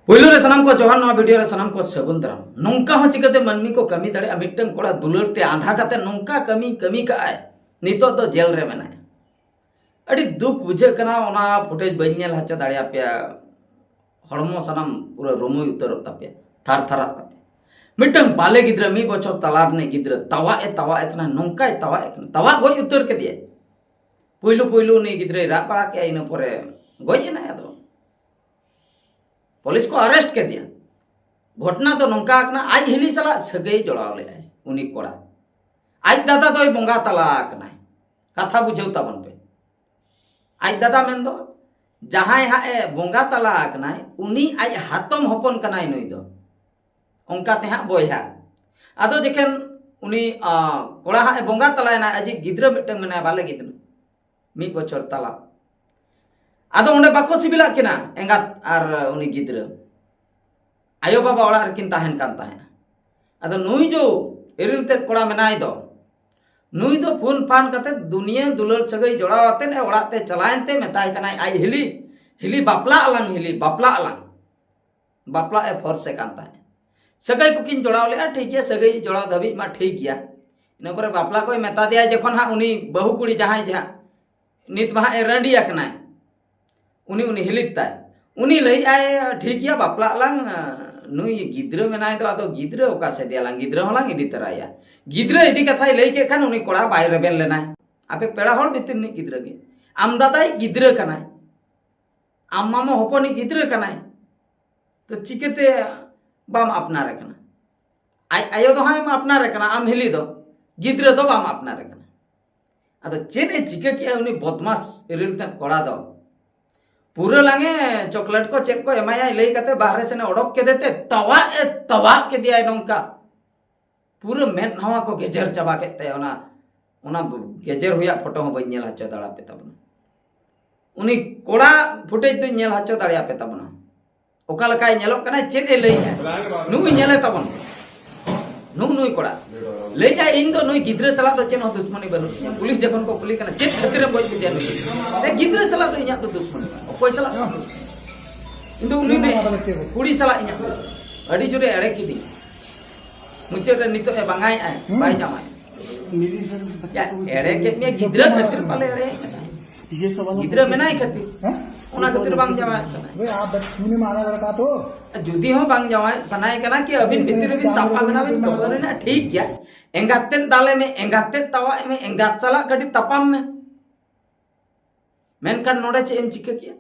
पुइलो रे सनम को जोहार नवा वीडियो रे सनम को सगुन दाराम नोंका हो चिकते मनमी को कमी दाड़े मिटन कोड़ा दुलर ते आधा काते नोंका कमी कमी का आय नितो दो जेल रे मेनाय अड़ी दुख बुझे कना ओना फुटेज बइन नेल हचा दाड़े आपया हड़मो सनम पूरा रोमो उतर तापया थार थारा तापया मिटन बाले गिद्रा मी बछर तलार ने गिद्रा तवा ए कना नोंका ए तवा गोय उतर के दिए पुइलो पुइलो ने गिद्रे रा पड़ा के इन परे गोय ना यादो पुलिस को अरेस्ट कर दिया घटना तो नौका आज हिली सला सगई जोड़ाव ले उनी कोड़ा आज दादा तो बंगा तलाक ना कथा बुझे तबन पे आज दादा मेन दो जहां हा ए बंगा तलाक ना उनी आज हातम हपन कनाय नई दो ओंका ते हा बोया आदो जेखन उनी कोड़ा हा बंगा तलाय ना आज गिद्रा मिटंग मेना बाले गिद्रा मी बछर तला आदो उन्हें बाको सिबिला किना एंगात आर उनी गिद्रा आयो बाबा ओड़ा रकिन ताहेन कान ताहेन आदो नुई जो एरिल ते कोड़ा मेनाय दो नुई दो फोन फान कते दुनिया दुलर सगई जोड़ावते ने ओड़ा ते चलायन ते मेताय कनाय आई हिली बापला अलांग बापला ए फोर्स से कान ताहेन सगई कुकिन जोड़ाव ले ठीक है सगई जोड़ाव दबी मा ठीक गया इन पर बापला कोई मेता दिया जखन हा उनी बहु कुड़ी जहां जहां नित महा ए रंडिया कनाय उनी उनी हिलिताय उनी लई आए ठीक गया बापला अलांग नुई गिद्रा मेनाय दो आदो गिद्रा ओका से दियालांग गिद्रा होलांग इदी तराया गिद्रा इदी कथाय लई के खान उनी कोड़ा बाय रेबेन लेनाय आपे पेड़ा होड़ बितिर नि गिद्रा के आम दादाई गिद्रा कनाय आम मामा होपनी गिद्रा कनाय तो चिकेते बाम अपनारे कना आयो दो हाय मा अपनारे कना आम हिली दो गिद्रा दो बाम अपनारे कना आदो चेने चिके के उनी बदमाश रिलते कोड़ा दो पूरा लांगे चॉकलेट को चेक को एमाया लई कते बाहर से ने ओडक के देते तवा के दिया नोंका पूरा मेन नवा को गेजर चबा के ते ओना गेजर हुया फोटो हो बनेल हचो दाड़ा पे तबना उनी कोड़ा फुटेज तो नेल हचो दाड़िया पे तबना ओका लकाय नेलो कना चेन ए लई नुई नेले तबन नुई कोड़ा लई आ इन दो नुई गिद्रा चला तो चेन हो दुश्मनी बनु पुलिस जखन को पुलिस कना चेक खतिर बोल के दिया नुई गिद्रा चला तो इया तो दुश्मनी कोई सला इन दो उनी ने कुड़ी सला इया अड़ी जुरे एड़े किदी मुचे रे नितो ए बंगाय आ बाय जामा या एड़े के मे गिद्रा खतिर पाले एड़े गिद्रा मेनाय खतिर ओना खतिर बांग जामा वे आप तूने मारा लड़का तो जुदी हो बांग जावा सनाय कना कि अबिन भितर बिन तापा मेना बिन तो ना ठीक गया एंगातेन दाले में एंगाते तवा में एंगात चला कटी तपाम में मेनकान नोडे चे एम चिका किया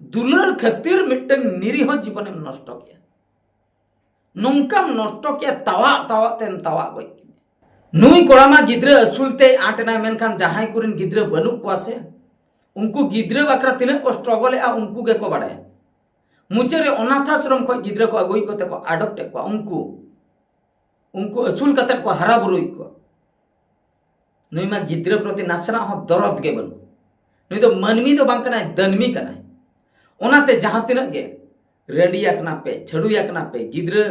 दुलर खतिर मिटन निरीह जीवन में नष्ट किया नोंकाम नष्ट किया तवा तेम तवा गई नुई कोड़ामा गिद्रा असुलते आटना मेनकान जहां कुरिन गिद्रा बनु को से उनको गिद्रा बकरा तिने को स्ट्रगल आ उनको के को बाड़े मुचे रे अनाथाश्रम को गिद्रा को अगुई को ते को अडॉप्ट को उनको असुल कते को हरा बुरुई को नुई मा गिद्रा प्रति नासना हो दरद के बनु नुई तो मनमी तो बांग कना दनमी कना ओनाते जहां तिना के रेडिया कना पे छडुया कना पे गिद्रा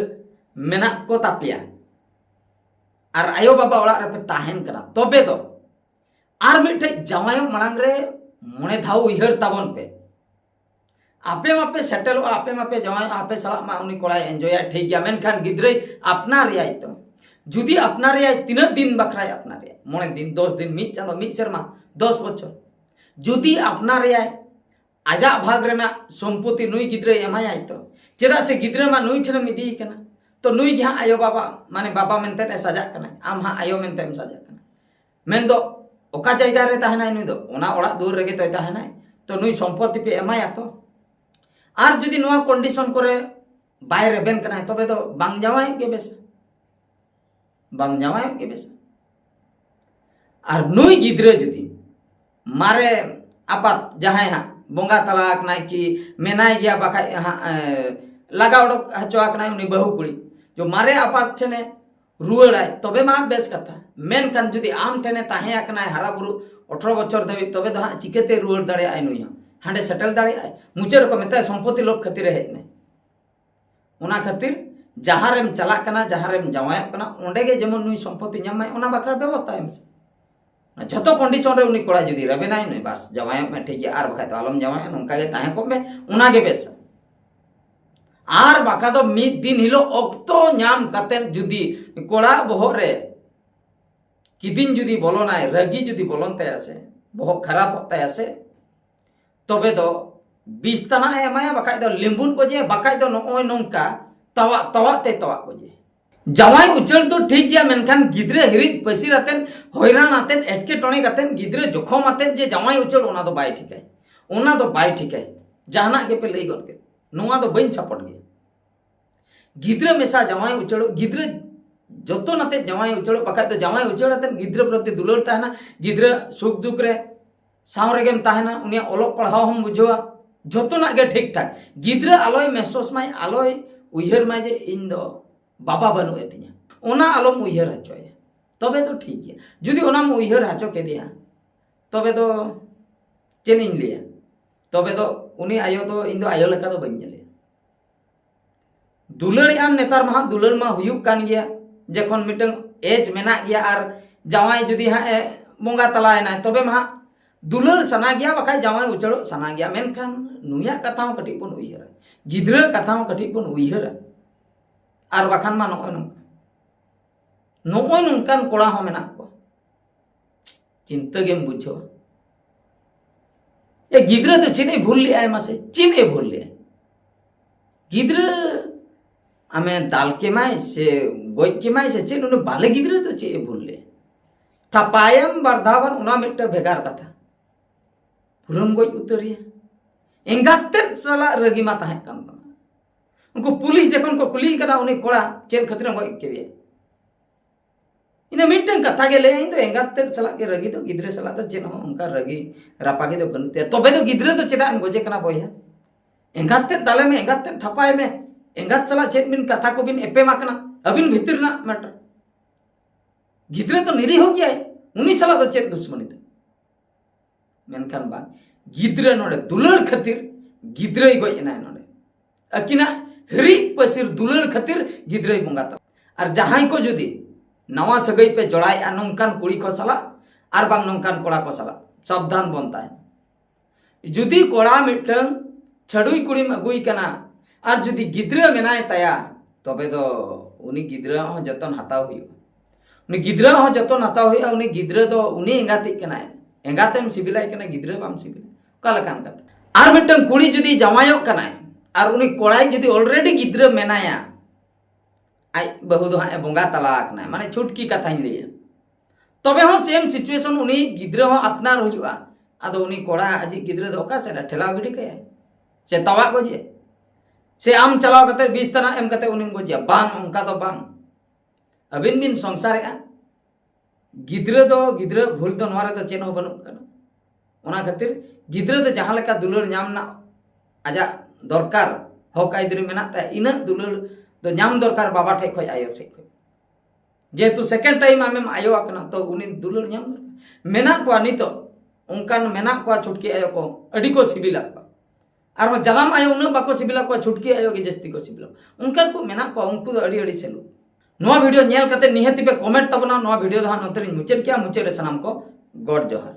मेना को तापिया आर आयो बाबा ओड़ा रे पे ताहेन कना तबे तो आर मिठे जवायो मणांग रे मने धाव उहर ताबन पे आपे मापे सेटल आपे मापे जवायो आपे सला मा उनी कोड़ा एंजॉय ठीक गया मेनखान गिद्रे अपना रियाय तो जुदी अपना रियाय 3 दिन बखराय अपना रियाय मोने दिन 10 दिन मी चांदो मी शर्मा 10 बछर जुदी अपना रियाय आजा भाग रेना संपत्ति नुई गिद्रे एमाय तो चेदा से गिद्रे मा नुई ठने मिदी कना तो नुई गे आयो बाबा माने बाबा मेनते ने सजा कना आम हा आयो मेनते एम सजा कना मेन दो ओका जायगा रे ताहेनाय नुई दो ओना ओड़ा दूर रेगे तोय ताहेनाय तो नुई संपत्ति पे एमाय तो आर जुदी नोआ कंडीशन करे बाय रेबेन कना तबे तो बांग जावाय के बेस आर नुई गिद्रे जुदी मारे आपात जहां हा बोंगा तलाक नाय की मेनाय गया बाखा लगा उडक हचवाक नाय उनी बहु कुड़ी जो मारे आपात छने रुआड़ाय तबे मा बेस कथा मेन कान जुदी आम ठेने ताहे आकनाय हरा बुरु 18 बछर देबी तबे दो चिकेते रुआड़ दाड़े आय नुई हांडे सेटल दाड़े आय मुचे रे को मेता संपत्ति लोभ खातिर हेज ने ओना खातिर जहां रेम चला कना जहां रेम जवाय कना ओंडे गे जेमन नुई संपत्ति न्यामाय ओना बकरा व्यवस्था एम जतो कंडीशन रे उनी कोड़ा जुदी रेबेनाय नै बस जवाय में ठीक है आर बखाय तो आलम जवाय नोंका गे ताहे को में ओना गे बेस आर बाका दो मिद दिन हिलो ऑक्तो नाम कतेन जुदी कोड़ा बोहर रे किदिन जुदी बोलोनाय रगी जुदी बोलोन ताया से बहुत खराब होता है से तबे दो बिस तना एमाया बाकाय दो लिंबुन को जे बाकाय दो नोय नोंका तवा तवा ते तवा को जे जवाई उचल तो ठीक गया मेनखान गिद्रे हिरिज पसीर आतेन होयरान आतेन एटके टोने कातेन गिद्रे जोखम आतेन जे जवाई उचल ओना दो बाय ठीक है ओना दो बाय ठीक है जहाना के पे लई गन के नोआ दो बइन सपोर्ट गे गिद्रे मेसा जवाई उचल गिद्रे जोतो नाते जवाई उचल बाकाय तो जवाई उचल आतेन गिद्रे प्रति दुलर ताहना गिद्रे सुख दुख रे साव रेगेम ताहना उनिया ओलोक पढ़ाव हम बुझवा जोतो ना गे ठीक ठाक गिद्रे आलोय मेसोस माय आलोय उयहर माय जे इन दो बाबा बनु एतिया ओना आलोम उयहर हचोय तबे तो ठीक है जुदी ओनाम उयहर हचो के दिया तबे तो चेनिन लिया तबे तो उनी आयो तो इन दो आयो लेका दो बन ले दुलर आम नेतार मा दुलर मा हुयुक कान गया जखन मिटंग एज मेना गया आर जवाई जुदी हा बोंगा तलायना तबे मा दुलर सना गया बखाय जवाई उचड़ो सना गया मेनखान नुया कथाओ कटी बन उयहर गिद्रा कथाओ कटी बन उयहर आर बाखान मा नोय नोंकान कोड़ा हो मेना को चिंता गेम बुझो ए गिद्रा तो चिने भूल लिया है मासे चिने भूल लिया गिद्रा आमे दाल के माय से गोय के माय से चिन उन बाले गिद्रा तो चे भूल ले थापायम बारधावन उना मिट्टा भेगार कथा पुरम गोय उतरिया एंगाते सला रगी मा ताहे कान उनको पुलिस जखन को कुली कना उनी कोड़ा चेन खतरे गोय के दिया इने मिट्टन कथा के ले इन तो एंगाते सला के रगी तो गिद्रे सला तो चेन हो उनका रगी रापा के तो बनते तबे तो गिद्रे तो चेदा गोजे कना बोया एंगाते दाले में एंगाते थापाय में एंगात चला चेत बिन कथा को बिन एपे माकना अबिन भीतर ना मैटर गिद्रे तो निरी हो गया उनी चला तो चेत दुश्मनी तो मेनखान बा गिद्रे नोडे दुलर खातिर गिद्रे गोय एना नोडे अकिना हरी पसिर दुलर खातिर गिद्रे बंगाता और जहां को जुदी नवा सगई पे जोड़ाय नोंकान कुड़ी को सला और बांग नोंकान कोड़ा को सला सावधान बनता है जुदी कोड़ा मिटंग छडुई कुड़ी में अगुई कना और जुदी गिद्रा मेनाय ताया तबे तो उनी गिद्रा हो जतन हताव हुई उनी गिद्रा हो जतन हताव हुई उनी गिद्रा तो उनी एंगाती कनाय एंगातेम सिबिलाय कना गिद्रा बाम सिबिल कालकान कथा और मिटंग कुड़ी जुदी जमायो कनाय और उनी कोड़ाई जुदी ऑलरेडी गिद्रा मेनाया आई बहु दो हा बोंगा तलाक नाय माने छुटकी कथाኝ लिया तबे हो सेम सिचुएशन उनी गिद्रा हो अपनार हुआ आदो उनी कोड़ा अजी गिद्रा दो का से ठेला गिडी कया से तवा को जे से आम चलाव कते 20 तना एम कते उनिम को जिया बांग उनका तो बांग अबिन दिन संसार गिद्रा भूल तो नोरे तो चेन हो बनु कना ओना खातिर गिद्रा तो जहां लेका दुलर नाम ना आजा दरकार हक आइदरी मेना ता इना दुलर तो नाम दरकार बाबा ठे खय आयो ठे जेतु सेकंड टाइम आमेम आयो आकना तो उनी दुलर नाम मेना को नितो उनकान मेना को छुटकी आयो को अडी को सिबिला और जलाम आयो उन बाको सिबिला को छुटकी आयो के जस्ती को सिबिला उनका को मेना को उनको तो अड़ी अड़ी सेलु नोआ वीडियो नेल कते निहति पे कमेंट तबना नोआ वीडियो दा नतरिन मुचेद किया मुचे रे सनाम को गॉड जोहर।